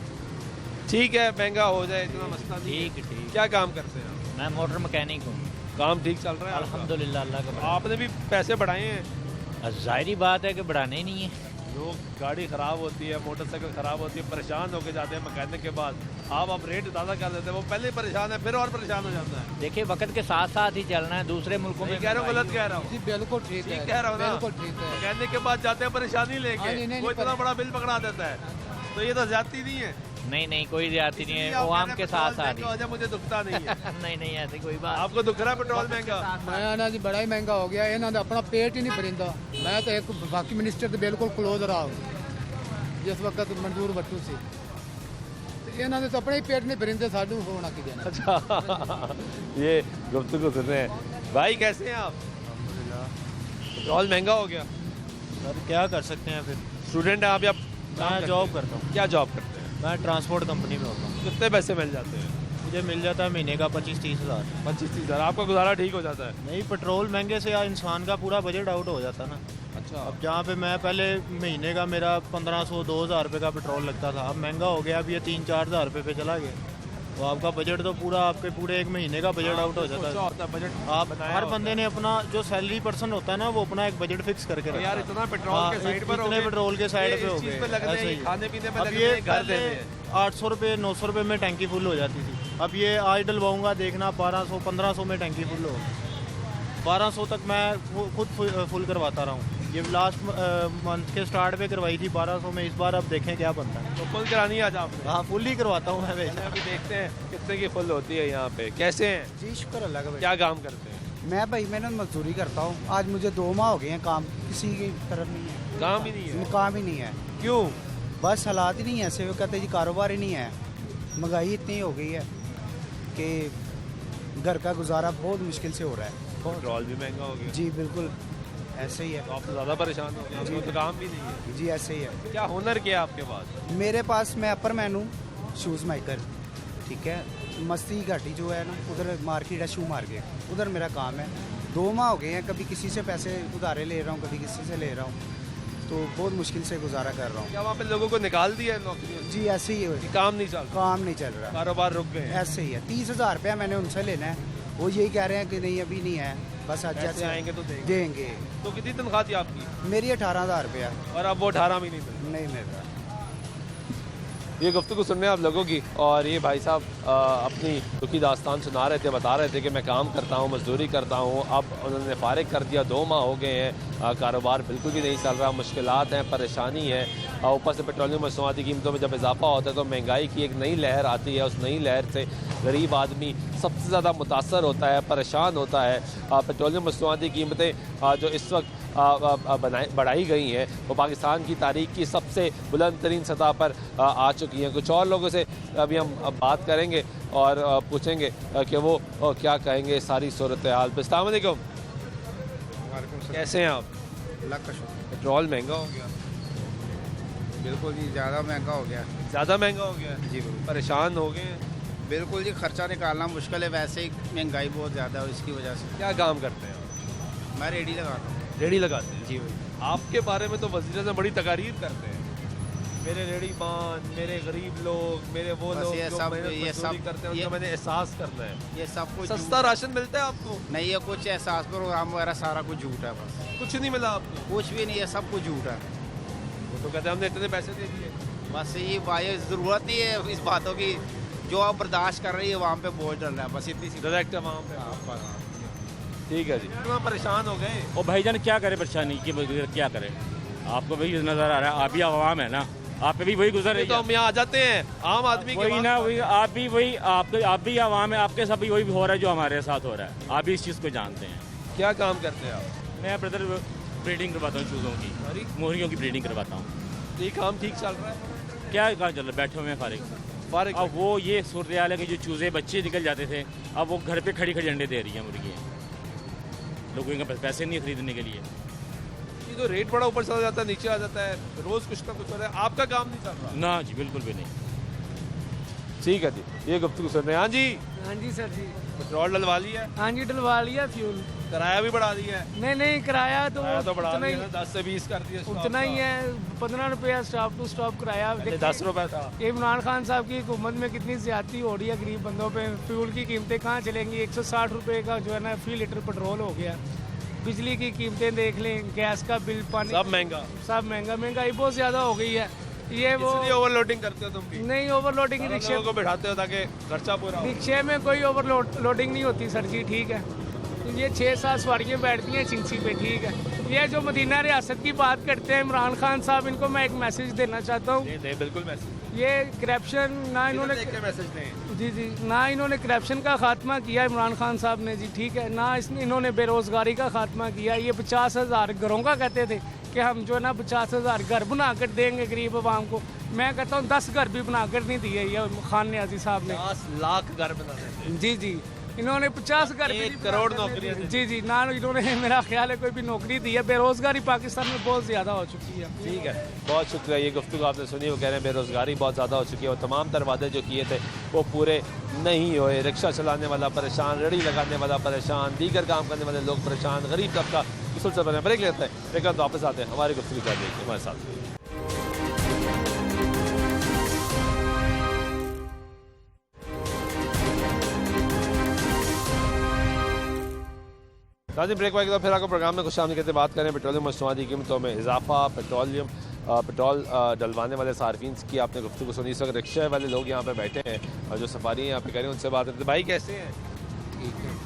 ठीक है महंगा हो जाए इतना मसला नहीं है। ठीक ठीक। क्या काम करते हैं आप? मैं मोटर मैकेनिक हूँ। काम ठीक चल रहा है आपका? अल्हम्दुलिल्लाह अल्लाह का बड़ा। आपने भी पैसे बढ़ाए हैं? जाहिर बात है कि बढ़ाने ही नहीं है। लोग गाड़ी ख़राब होती है, मोटरसाइकिल ख़राब होती है, परेशान होके जाते हैं मैकेनिक के बाद। आप अब रेट ज़्यादा कर देते हैं, वो पहले ही परेशान है फिर और परेशान हो जाता है। देखिए वक्त के साथ साथ ही चलना है, दूसरे मुल्कों में कह रहा हूँ गलत कह रहा हूँ? जी बिल्कुल ठीक है, ठीक कह रहा हूँ ना? बिल्कुल ठीक है। मैकेनिक के बाद जाते हैं परेशानी हाँ, लेके, नहीं, वो इतना बड़ा बिल पकड़ा देता है। तो ये तो ज्यादती नहीं है? नहीं नहीं कोई ज्यादती नहीं है, आवाम के साथ साथ ही। मुझे दुखता नहीं है। नहीं नहीं ऐसी कोई बात। आपको दुख रहा है पेट्रोल महंगा? मैं ना जी बड़ा ही महंगा हो गया, इन्होंने अपना पेट ही नहीं भरिंदा। मैं तो एक बाकी मिनिस्टर से बिल्कुल क्लोज रहा हूँ जिस वक्त मंजूर भट्टू से, इन्होंने तो अपने ही पेट नहीं भरिंदे, साडू होना की देना। अच्छा ये गुफ्तगू सुन रहे हैं। भाई कैसे हैं आप? पेट्रोल महंगा हो गया सर क्या कर सकते हैं फिर। स्टूडेंट हैं आप या मैं जॉब करता हूँ। क्या जॉब करते हैं? मैं ट्रांसपोर्ट कंपनी में होता हूँ। कितने पैसे मिल जाते हैं? मुझे मिल जाता है महीने का 25-30 हज़ार। 25-30 हज़ार आपका गुजारा ठीक हो जाता है? नहीं पेट्रोल महंगे से यार इंसान का पूरा बजट आउट हो जाता ना। अच्छा। अब जहाँ पे मैं पहले महीने का मेरा 1500-2000 रुपये का पेट्रोल लगता था, अब महंगा हो गया, अब ये 3-4 हज़ार रुपये पे चला गया। तो आपका बजट तो पूरा आपके पूरे एक महीने का बजट आउट हो जाता है। बजट आप हर बंदे ने अपना जो सैलरी पर्सन होता है ना, वो अपना एक बजट फिक्स करके रखता है। यार इतना पेट्रोल के साइड पर हो इतने गए, पेट्रोल के साइड पे हो इस चीज़ गए, पे लग रहे ऐसे हैं, ही। खाने पीने में अब लग ये रहे हैं, घर पहले देने हैं। 800 रुपये 900 रुपये में टैंकी फुल हो जाती थी, अब ये आज डलवाऊंगा देखना 1200-1500 में टैंकी फुल हो। 1200 तक मैं खुद फुल करवाता रहा हूँ। ये लास्ट मंथ के स्टार्ट पे करवाई थी 1200 में, इस बार अब देखें क्या बनता है। तो फुल करानी है आज आपने? हाँ फुल ही करवाता हूँ मैं वैसे। अभी देखते हैं कितने की फुल होती है यहाँ पे। कैसे हैं? जी शुक्र अल्लाह का। क्या काम करते हैं? मैं भाई मैंने मजदूरी करता हूँ, आज मुझे 2 माह हो गए हैं, काम किसी की तरफ नहीं है। काम ही नहीं है? काम ही नहीं है। क्यों? बस हालात ही नहीं है ऐसे, वो कहते जी कारोबार ही नहीं है, महंगाई इतनी हो गई है कि घर का गुजारा बहुत मुश्किल से हो रहा है। पेट्रोल भी महंगा हो गया? जी बिल्कुल ऐसे ही है। तो आप तो ज़्यादा परेशान हो गए, आपको तो काम भी नहीं है? जी ऐसे ही है। क्या हुनर क्या है आपके पास? मेरे पास मैं अपर मैन हूँ, शूज़ मेकर, ठीक है। मस्ती घाटी जो है ना, उधर मार्केट है शू मार्केट, उधर मेरा काम है। 2 माह हो गए हैं, कभी किसी से पैसे उधारे ले रहा हूँ, कभी किसी से ले रहा हूँ, तो बहुत मुश्किल से गुजारा कर रहा हूँ। क्या वहाँ पे लोगों को निकाल दिया है नौकरी? जी ऐसे ही है, काम नहीं चल रहा? काम नहीं चल रहा, कारोबार रुक गए? ऐसे ही है। 30,000 रुपया मैंने उनसे लेना है, वो यही कह रहे हैं कि नहीं अभी नहीं है, बस आज जैसे आएंगे तो देंगे। तो कितनी तनख्वाह थी आपकी? मेरी 18,000 रुपया। और अब वो 18 भी नहीं मिल? नहीं मिल रहा। ये गुफ्तगू सुनने आप लोगों की, और ये भाई साहब अपनी दुखी दास्तान सुना रहे थे, बता रहे थे कि मैं काम करता हूँ, मजदूरी करता हूँ, अब उन्होंने फारिग कर दिया, 2 माह हो गए हैं, कारोबार बिल्कुल भी नहीं चल रहा, मुश्किलात हैं, परेशानी है। ऊपर से पेट्रोलियम मसनूआती कीमतों में जब इजाफा होता है तो महंगाई की एक नई लहर आती है, उस नई लहर से गरीब आदमी सबसे ज़्यादा मुतासर होता है, परेशान होता है। पेट्रोलियम मसनूआती कीमतें जो इस वक्त बढ़ाई गई हैं वो पाकिस्तान की तारीख की सबसे बुलंद तरीन सतह पर आ चुकी हैं। कुछ और लोगों से अभी हम बात करेंगे और पूछेंगे कि वो क्या कहेंगे सारी सूरत हाल पर। अस्सलाम वालेकुम, कैसे हैं आप? अल्लाह का शुक्र। पेट्रोल महंगा हो गया? बिल्कुल जी ज़्यादा महंगा हो गया। ज़्यादा महंगा हो गया? जी बिल्कुल। परेशान हो गए? बिल्कुल जी, खर्चा निकालना मुश्किल है, वैसे ही महंगाई बहुत ज़्यादा है, इसकी वजह से। क्या काम करते हैं आप? मैं रेडी लगाता हूँ। रेडी लगाते हैं? जी भाई। आपके बारे में तो वज़ीर आज़म बड़ी तकारीर करते हैं, मेरे रेहड़ीमान, मेरे गरीब लोग, मेरे वो बस लोग ये जो सब- मेहनत ये मजदूरी सब- करते हैं ये- उनको मैंने एहसास करना है। ये सब कुछ सस्ता राशन मिलता है आपको? नहीं, ये कुछ एहसास प्रोग्राम वगैरह सारा कुछ झूठ है, बस कुछ नहीं मिला आपको? कुछ भी नहीं है, सब कुछ झूठ है। वो तो कहते हैं हमने इतने पैसे दे दिए। बस ये भाई ज़रूरत नहीं है इस बातों की, जो आप बर्दाश्त कर रही है वहाँ पे बोझ डल रहा है, बस इतनी सी डायरेक्ट वहाँ पे ठीक है जी। इतना परेशान हो गए। और भाईजान क्या करे, परेशानी की क्या करे, आपको वही नजर आ रहा है, आप भी आवाम है ना, आप पे भी वही गुजर रही तो हम यहाँ आ जाते हैं आम आदमी के वही पास। ना, वही आप भी वही, आप भी आवाम है, आपके साथ भी वही हो रहा है जो हमारे साथ हो रहा है, आप भी इस चीज़ को जानते हैं। क्या काम करते हैं आप? मैं ब्रदर ब्रीडिंग करवाता हूँ चूज़ों की, मोहरियों की ब्रीडिंग करवाता हूँ। ये काम ठीक चल रहा है? क्या काम चल रहा है, बैठे हुए हैं फारिग। अब वो ये सूरत हाल है कि जो चूज़े बच्चे निकल जाते थे, अब वो घर पे खड़ी खड़ी अंडे दे रही हैं मुर्गियाँ, लोगों के पास पैसे नहीं खरीदने के लिए। ये तो रेट बड़ा ऊपर चला जाता है, नीचे आ जाता है, रोज कुछ ना कुछ हो रहा है, आपका काम नहीं चल रहा? ना जी, बिल्कुल भी नहीं। ठीक है जी, ये गुफ्तगू सुन रहे हैं। हाँ जी, हाँ जी सर जी, पेट्रोल डलवा लिया? हाँ जी डलवा लिया, फ्यूल किराया भी बढ़ा दिया है? नहीं नहीं, किराया तो बढ़ा उतना दिया ना, 10 से 20 कर दिया। उतना ही है, 15 रुपया स्टॉप टू स्टॉप किराया। 10 रुपए था। ये इमरान खान साहब की हुकूमत में कितनी ज्यादती हो रही है गरीब बंदों पे। फ्यूल की कीमतें कहाँ चलेंगी, 160 रुपए का जो है ना फी लीटर पेट्रोल हो गया। बिजली की कीमतें देख लें, गैस का बिल, पानी सब महंगा, सब महंगा, महंगाई बहुत ज्यादा हो गई है। ये वो इसलिए ओवरलोडिंग करते हो तुम भी? नहीं, ओवरलोडिंग ही रिक्शे को बिठाते हो ताकि खर्चा पूरा हो। रिक्शे में कोई ओवरलोडिंग नहीं होती सर जी, ठीक है। ये 6-7 सवारियाँ बैठती हैं चिंची पे, ठीक है। ये जो मदीना रियासत की बात करते हैं इमरान खान साहब, इनको मैं एक मैसेज देना चाहता हूँ। बिल्कुल मैसेज। ये करप्शन ना इन्होंने मैसेज दें। जी, ना इन्होंने करप्शन का खात्मा किया इमरान खान साहब ने जी, ठीक है ना। इन्होंने बेरोजगारी का खात्मा किया। ये 50,000 घरों का कहते थे कि हम जो है ना 50,000 घर बना कर देंगे गरीब आवाम को। मैं कहता हूँ 10 घर भी बना कर नहीं दिए ये खान न्याजी साहब ने। 10 लाख घर बना देते। जी जी, इन्होंने 50 घर, 1 करोड़ नौकरियां दी। जी जी, ना इन्होंने मेरा ख्याल है कोई भी नौकरी दी है। बेरोजगारी पाकिस्तान में बहुत ज़्यादा हो चुकी है। ठीक है, बहुत शुक्रिया। ये गुफ्तगू आपने सुनी, वो कह रहे हैं बेरोजगारी बहुत ज़्यादा हो चुकी है और तमाम तर वादे जो किए थे वो पूरे नहीं हुए। रिक्शा चलाने वाला परेशान, रेहड़ी लगाने वाला परेशान, दीगर काम करने वाले लोग परेशान, गरीब तबका मुसलसल बने। ब्रेक लेते हैं, लेकिन तो वापस आते हैं, हमारी गुफ्तगू कर देखिए हमारे साथ। नाज़रीन, ब्रेक के बाद फिर आपको प्रोग्राम में कुछ शामिल करते बात करें पेट्रोलियम मसनूआत की कीमतों में इजाफा, पेट्रोल डलवाने वाले सार्फिन की आपने गुफ्तगू सुनी। इस वक्त रिक्शा वाले लोग यहाँ पे बैठे हैं और जो सफारी यहाँ पे करें उनसे बात करते। भाई कैसे हैं? ठीक है।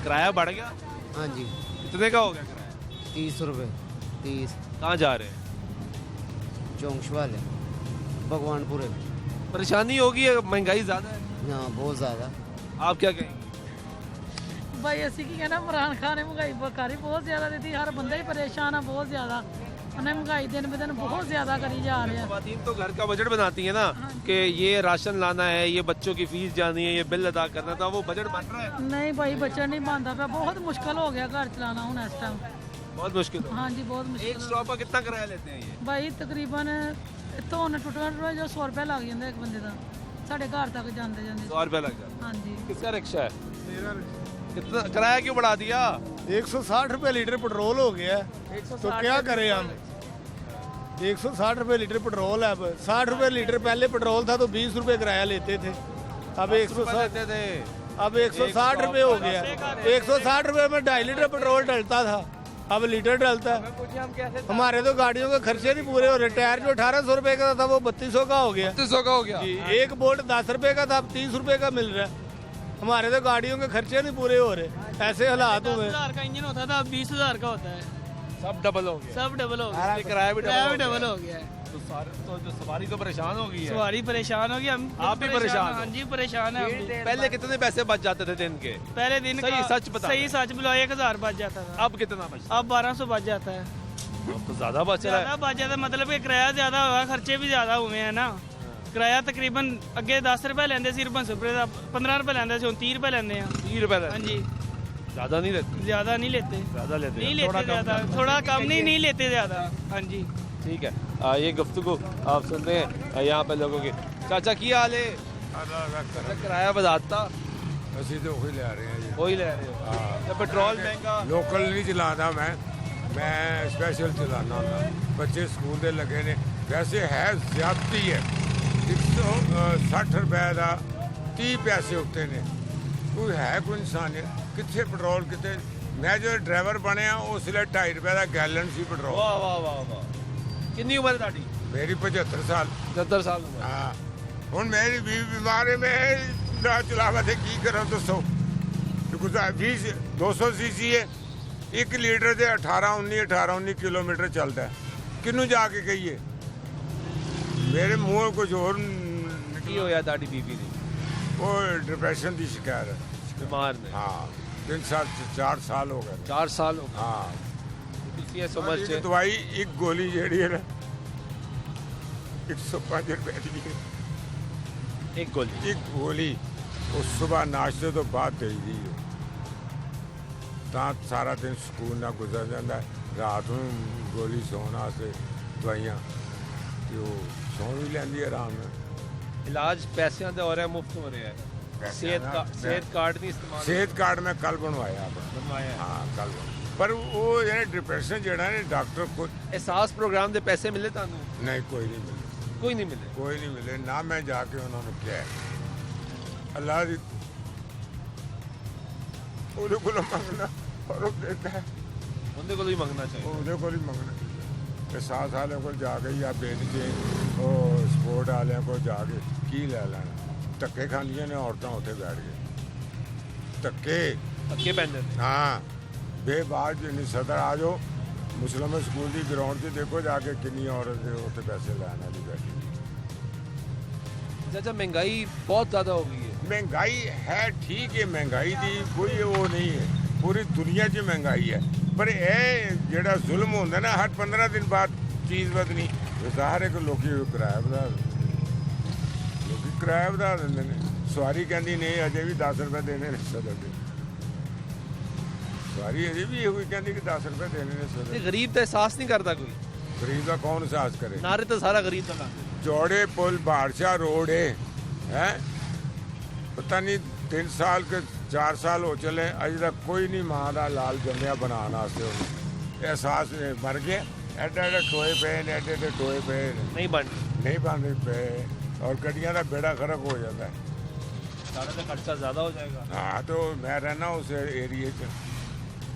किराया बढ़ गया? हाँ जी। कितने का हो गया किराया? 30 रुपये। 30। कहाँ जा रहे हैं? चौंक्ष वाले, भगवानपुरे। परेशानी होगी, महंगाई ज़्यादा है? हाँ, बहुत ज़्यादा। आप क्या कहेंगे? भाई ऐसी की कहना, इमरान खान ने महंगाई बकारी बहुत ज़्यादा दी थी, हर बंदा ही परेशान है बहुत ज़्यादा। उन्हें महंगाई दिन ब दिन बहुत ज़्यादा करी जा रहे हैं। ख़वातीन तो घर का बजट बनाती है ना कि ये राशन लाना है, ये बच्चों की फीस जानी है, ये बिल अदा करना था, वो बजट बन रहा है? नहीं भाई, बजट नहीं बनता पे, बहुत मुश्किल हो गया घर चलाना हूँ इस टाइम। बहुत मुश्किल? हाँ जी, बहुत मुश्किल। एक स्टॉप का कितना किराया लेते हैं ये? भाई तकरीबन इतों टुटना जो 100 रुपया लग जाता एक बंदे का, साढ़े घर तक जाते जाते 100 रुपया लग जाता। हाँ जी। किसका रिक्शा है? कितना किराया क्यों बढ़ा दिया? 160 रुपये लीटर पेट्रोल हो गया है, तो क्या करें हम? 160 रुपये लीटर पेट्रोल है। अब 60 रुपये लीटर पहले पेट्रोल था तो 20 रुपये किराया लेते थे। अब 160 थे, अब 160 रुपये हो गया। 160 रुपये में 2.5 लीटर पेट्रोल डलता था, अब लीटर डलता है। हमारे तो गाड़ियों के खर्चे नहीं पूरे हो रहे। टायर जो 1800 रुपये का था वो 3200 का हो गया। 3200 का हो गया? एक बोल्ट 10 रुपये का था, अब 30 रुपये का मिल रहा है। हमारे तो गाड़ियों के खर्चे नहीं पूरे हो रहे, ऐसे हालात हुए। 10,000 का इंजन होता था, अब 20,000 का होता है। सब डबल हो गया। सब डबल हो गया, किराया भी डबल हो गया है। तो सारे तो जो सवारी तो परेशान हो गई है। सवारी परेशान हो गई, हम आप भी परेशान? हाँ जी, परेशान है। पहले कितने पैसे बच जाते थे दिन के? पहले दिन सही सच बता। सही सच बोलो, 1,000 बच जाता था। अब कितना बचता? अब 1200 बच जाता है। अब तो ज्यादा बच रहा है। ज्यादा बच जाता है, मतलब कि किराया ज्यादा हुआ, खर्चे भी ज्यादा हुए हैं ना। किराया तकरीबन अगे 10 रुपए लेंदे सी, 15 रुपए लेंदे सी, 30 रुपए लेंदे हैं। 30 रुपए? हाँ जी। ज्यादा नहीं लेते? ज्यादा नहीं लेते। ज्यादा लेते? नहीं लेते ज्यादा, थोड़ा कम नहीं लेते ज्यादा। हाँ जी। ठीक है, ये गुफ्तगू आप सुनते हैं यहाँ पे लोगों की। चाचा की हाल है? किराया बजाता? ਅਸੀਂ तो वही ले रहे हैं जी। वही ले रहे हो? हाँ। तो पेट्रोल महंगा? लोकल नहीं चलाता मैं, मैं स्पेशल चलाना होंदा बच्चे स्कूल दे लगे ने वैसे है ज्यादती है 160 रुपए का 30 पैसे उत्ते ने कोई है कोई इंसानियत कितने पेट्रोल कितने मैं जो ड्राइवर बनया उसले 2.5 रुपए का गैलन सी पेट्रोल वाह वाह वाह वाह कितनी उम्र है ਤੁਹਾਡੀ मेरी 75 साल 75 साल उम्र हाँ हूँ मेरी बीवी बीमार है मैं ना चलावा थे की करा दसो 200 सीसी है 1 लीटर से 18-19 किलोमीटर चलता है किनू जाके कहिए मेरे मुँह कुछ और की होया ਤੁਹਾਡੀ ਬੀਬੀ ਦੀ वो डिप्रेशन की शिकायत है बीमार ने हाँ 3 साल 4 साल हो गए 4 साल हो गए हाँ ਤੁਸੀਂ ਇਸ ਉਮਰ 'ਚ दवाई एक गोली ਜਿਹੜੀ ਹੈ ਨਾ 105 रुपए की है एक गोली वो सुबह नाश्ते तो बाद दे दी ਤਾਂ ਸਾਰਾ ਦਿਨ ਸਕੂਨ ਨਾਲ ਗੁਜ਼ਰ ਜਾਂਦਾ ਰਾਤ ਨੂੰ ਗੋਲੀ ਸੌਣ ਵਾਸਤੇ ਦਵਾਈਆਂ ਤੇ ਉਹ ਸੌਂ ਵੀ ਲੈਂਦੀ ਆਰਾਮ ਨਾਲ इलाज पैसों से हो रहा है मुफ्त हो रहा है सेहत कार्ड नहीं इस्तेमाल सेहत कार्ड में कल बनवाया बनवाया हाँ कल पर वो जेह्ड़ा डिप्रेशन जेह्ड़ा ने डॉक्टर खुद एहसास प्रोग्राम के पैसे मिले तानू नहीं कोई नहीं मिले कोई नहीं मिले ना मैं जाके उन्होंने क्या अल्लाह दी ਉਹਦੇ ਕੋਲੋਂ ਮੰਗਣਾ ਪਰ ਉਹ ਦੇਤਾ ਹੈ ਉਹਦੇ ਕੋਲ ਹੀ ਮੰਗਣਾ ਚਾਹੀਦਾ ਉਹਦੇ ਕੋਲ ਹੀ ਮੰਗਣਾ ਤੇ ਸਾਥ ਵਾਲਿਆਂ ਕੋਲ ਜਾ ਕੇ ਜਾਂ ਪਿੰਡ 'ਚ ਉਹ ਸਪੋਰਟ ਵਾਲਿਆਂ ਕੋਲ ਜਾ ਕੇ ਕੀ ਲੈ ਲੈਣਾ ਧੱਕੇ ਖਾਂਦੀਆਂ ਨੇ ਔਰਤਾਂ ਉੱਥੇ ਬੈਠ ਕੇ ਧੱਕੇ ਪੈਂਦੇ ਨੇ ਹਾਂ ਬੇਬਾਜ ਜਿੰਨੀ ਸਦਰ ਆ ਜਾਓ ਮੁਸਲਮਾਨ ਸਕੂਲ ਦੀ ਗਰਾਊਂਡ 'ਚ ਦੇਖੋ ਜਾ ਕੇ ਕਿੰਨੀ ਔਰਤ ਦੇ ਉੱਥੇ ਪੈਸੇ ਲੈਣ ਵਾਲੀ ਬੈਠੀ चाचा महंगाई बहुत ज़्यादा हो गई है महंगाई है ठीक है महंगाई की कोई वो नहीं है पूरी दुनिया 'ਚ महंगाई है पर ਇਹ ਜਿਹੜਾ ਜ਼ੁਲਮ ਹੁੰਦਾ ਨਾ ਹਰ 15 ਦਿਨ ਬਾਅਦ ਚੀਜ਼ ਬਦਲਣੀ ਸਾਰੇ ਕੋ ਲੋਕੀ ਕਿਰਾਇਆ ਵਧਾ ਲੋਕੀ ਕਿਰਾਇਆ ਵਧਾ ਦਿੰਦੇ ਨੇ ਸਵਾਰੀ ਕਹਿੰਦੀ ਨਹੀਂ ਅਜੇ ਵੀ 10 ਰੁਪਏ ਦੇਣੇ ਨੇ ਸਦਰ ਦੇ ਸਵਾਰੀ ਅਜੇ ਵੀ ਇਹੋ ਕਹਿੰਦੀ ਕਿ 10 ਰੁਪਏ ਦੇਣੇ ਨੇ ਸਦਰ ਇਹ ਗਰੀਬ ਦਾ ਅਹਿਸਾਸ ਨਹੀਂ ਕਰਦਾ ਕੋਈ ਗਰੀਬ ਦਾ ਕੌਣ ਅਹਿਸਾਸ ਕਰੇ ਨਾਰੇ ਤਾਂ ਸਾਰਾ ਗਰੀਬ ਦਾ ਲਾਉਂਦੇ चौड़े पुल बादशाह रोड है पता नहीं 3 साल के 4 साल हो चले अज तक कोई नहीं मां का लाल जमिया बनाने एहसास मर गए एडे एडे टोए पे एडे एडे टोए पे नहीं बन पे और गड्डियां का बेड़ा खरक हो जाता है सारा का खर्चा ज़्यादा हो जाएगा हाँ तो मैं रहना उस एरिए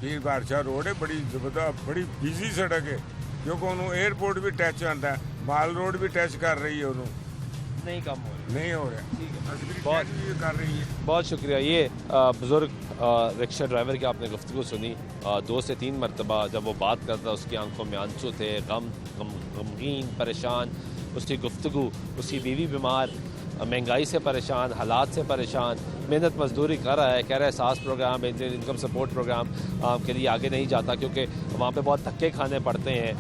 पीर बादशाह रोड है बड़ी जबरदस्त बड़ी बिजी सड़क है क्योंकि उन्होंने एयरपोर्ट भी टच आता है माल रोड भी टच कर रही है उन्होंने नहीं कम हो रहा नहीं हो रहा बहुत कर रही है बहुत शुक्रिया ये बुज़ुर्ग रिक्शा ड्राइवर की आपने गुफ्तगू सुनी 2 से 3 मरतबा जब वो बात करता उसकी आंखों में आंसू थे गमगीन परेशान उसकी गुफ्तगू उसकी बीवी बीमार महंगाई से परेशान हालात से परेशान मेहनत मजदूरी कर रहा है कह रहा है सास प्रोग्राम इनकम सपोर्ट प्रोग्राम के लिए आगे नहीं जाता क्योंकि वहाँ पे बहुत धक्के खाने पड़ते हैं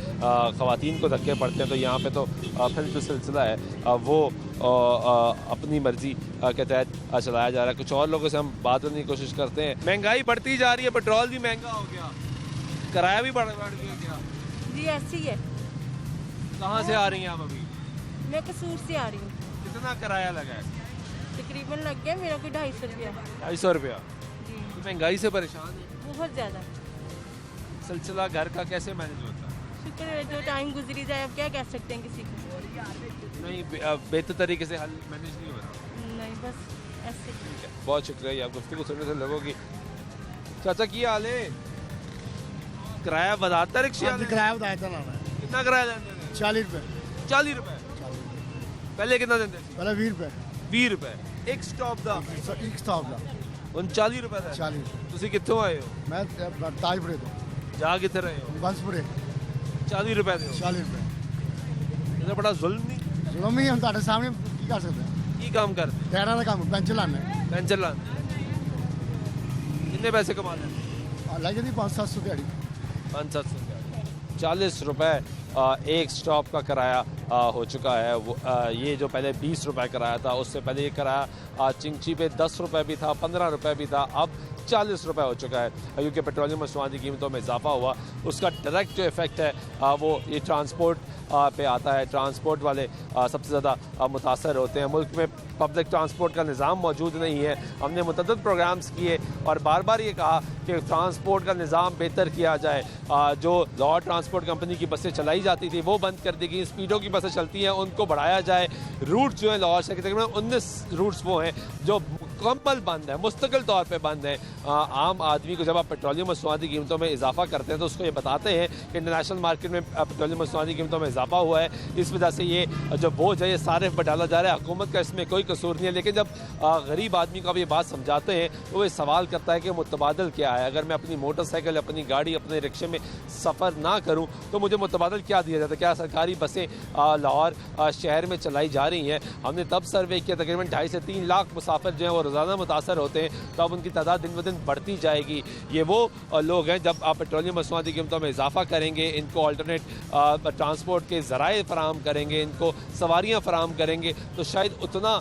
ख़वातीन को धक्के पड़ते हैं तो यहाँ पे तो फिर जो सिलसिला है वो अपनी मर्ज़ी के तहत चलाया जा रहा है। कुछ और लोगों से हम बात करने की कोशिश करते हैं। महंगाई बढ़ती जा रही है पेट्रोल भी महंगा हो गया किराया भी बढ़ गया क्या? जी ऐसी है। कहाँ से आ रही हैं आप अभी? मैं कसूर से आ रही हूँ। कितना किराया लगा है? तकरीबन लग गया मेरा कोई 250 रुपया। 250 रुपया जी तो महंगाई से परेशान है बहुत ज़्यादा। सिलसिला घर का कैसे मैनेज होता है? शुक्र है जो टाइम गुजरी जाए अब क्या कह सकते हैं किसी को। नहीं बेहतर तरीके से हल मैनेज नहीं हो रहा नहीं बस ऐसे। बहुत शुक्रिया आप गुफ्तगू सुनने से लोगों की। चाचा की हाल है किराया बताता रिक्शा किराया बताया था कितना किराया लेते थे? 40 रुपये 40 रुपये पहले कितना देते थे? पहले 20 रुपये 20 रुपये एक स्टॉप ਦਾ ਇੱਕ ਸਟਾਪ ਦਾ 39 रुपये ਦਾ 40 रुपये। ਤੁਸੀਂ ਕਿੱਥੋਂ ਆਏ ਹੋ? ਮੈਂ ਤਾਜਪੁਰੇ ਤੋਂ। ਜਾ ਕਿੱਥੇ ਰਹੇ ਹੋ? ਬੰਸਪੁਰੇ। 40 रुपये ਦੇ 40 रुपये ਇਹਦਾ ਬੜਾ ਜ਼ੁਲਮ ਨਹੀਂ? ਜ਼ੁਲਮ ਹੀ ਹਮ ਤੁਹਾਡੇ ਸਾਹਮਣੇ ਕੀ ਕਰ ਸਕਦੇ ਹਾਂ। ਕੀ ਕੰਮ ਕਰਦੇ? ਟਾਇਰਾਂ ਦਾ ਕੰਮ ਪੈਂਚਰ ਲਾਉਂਦੇ। ਪੈਂਚਰ ਲਾਉਂਦੇ ਕਿੰਨੇ ਪੈਸੇ ਕਮਾ ਲੈਂਦੇ? ਲੱਗ ਜਾਂਦੀ 500-700 ਦਿਹਾੜੀ। 500-700 40 रुपये एक स्टॉप का किराया हो चुका है। ये जो पहले 20 रुपये कराया था, उससे पहले ये कराया चिंची पे 10 रुपये भी था, 15 रुपये भी था, अब 40 रुपये हो चुका है। क्योंकि पेट्रोलियम मसनूआत की कीमतों में इजाफा हुआ, उसका डायरेक्ट जो इफेक्ट है वो ये ट्रांसपोर्ट पे आता है। ट्रांसपोर्ट वाले सबसे ज़्यादा मुतासर होते हैं। मुल्क में पब्लिक ट्रांसपोर्ट का निज़ाम मौजूद नहीं है। हमने मुतअद्दिद प्रोग्राम्स किए और बार बार ये कहा कि ट्रांसपोर्ट का निज़ाम बेहतर किया जाए। जो लाहौर ट्रांसपोर्ट कंपनी की बसें चलाई जाती थी वो बंद कर दी गई, स्पीडों की बसें चलती हैं उनको बढ़ाया जाए। रूट जो है लाहौर से तकरीबन 19 रूट्स वो हैं जो मुकम्मल बंद है, मुस्तकिल तौर पे बंद है। आम आदमी को जब आप पेट्रोलियम मसनूआत की कीमतों में इजाफा करते हैं तो उसको ये बताते हैं कि इंटरनेशनल मार्केट में पेट्रोलियम मसनूआत की कीमतों में इजाफा हुआ है, इस वजह से ये जो बोझ है ये सारे पर डाला जा रहा है। हुकूमत का इसमें कोई कसूर नहीं है। लेकिन जब गरीब आदमी को आप ये बात समझाते हैं तो वो सवाल करता है कि मुतबादल क्या है। अगर मैं अपनी मोटरसाइकिल, अपनी गाड़ी, अपने रिक्शे में सफ़र ना करूँ तो मुझे मुतबादल क्या दिया जाता है? क्या सरकारी बसें लाहौर शहर में चलाई जा रही हैं? हमने तब सर्वे किया, तकरीबन 2.5 से 3 लाख मुसाफिर जो हैं वो रोज़ाना मुतासर होते हैं, तो अब उनकी तादाद दिन ब दिन बढ़ती जाएगी। ये वो लोग हैं, जब आप पेट्रोलियम मसनूआत की कीमतों में इजाफा करेंगे, इनको ऑल्टरनेट ट्रांसपोर्ट के ज़राए फराहम करेंगे, इनको सवारियाँ फराहम करेंगे, तो शायद उतना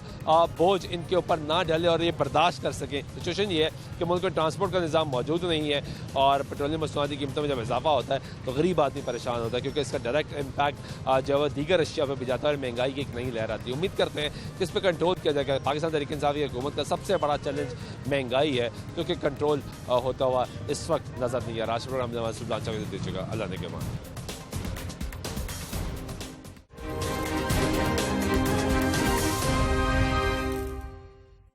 बोझ इनके ऊपर ना डले और ये बर्दाश्त कर सकें। सिचुएशन ये है कि मुल्क में ट्रांसपोर्ट का निज़ाम मौजूद नहीं है और पेट्रोलियम मसनूआत की कीमतों में जब इजाफा होता है तो गरीब आदमी परेशान होता है, क्योंकि इसका डायरेक्ट इम्पैक्ट जो है दीगर अशिया पर भी जाता है और महंगाई की एक नई लहर आती है। उम्मीद करते हैं कि इस पर कंट्रोल किया जाएगा। पाकिस्तान तहरीक इंसाफ की हुकूमत का सबसे बड़ा चैलेंज महंगाई है, क्योंकि कंट्रोल होता हुआ इस वक्त नज़र नहीं आ रहा। प्रोग्राम दीजिएगा, अल्लाह ने के मान।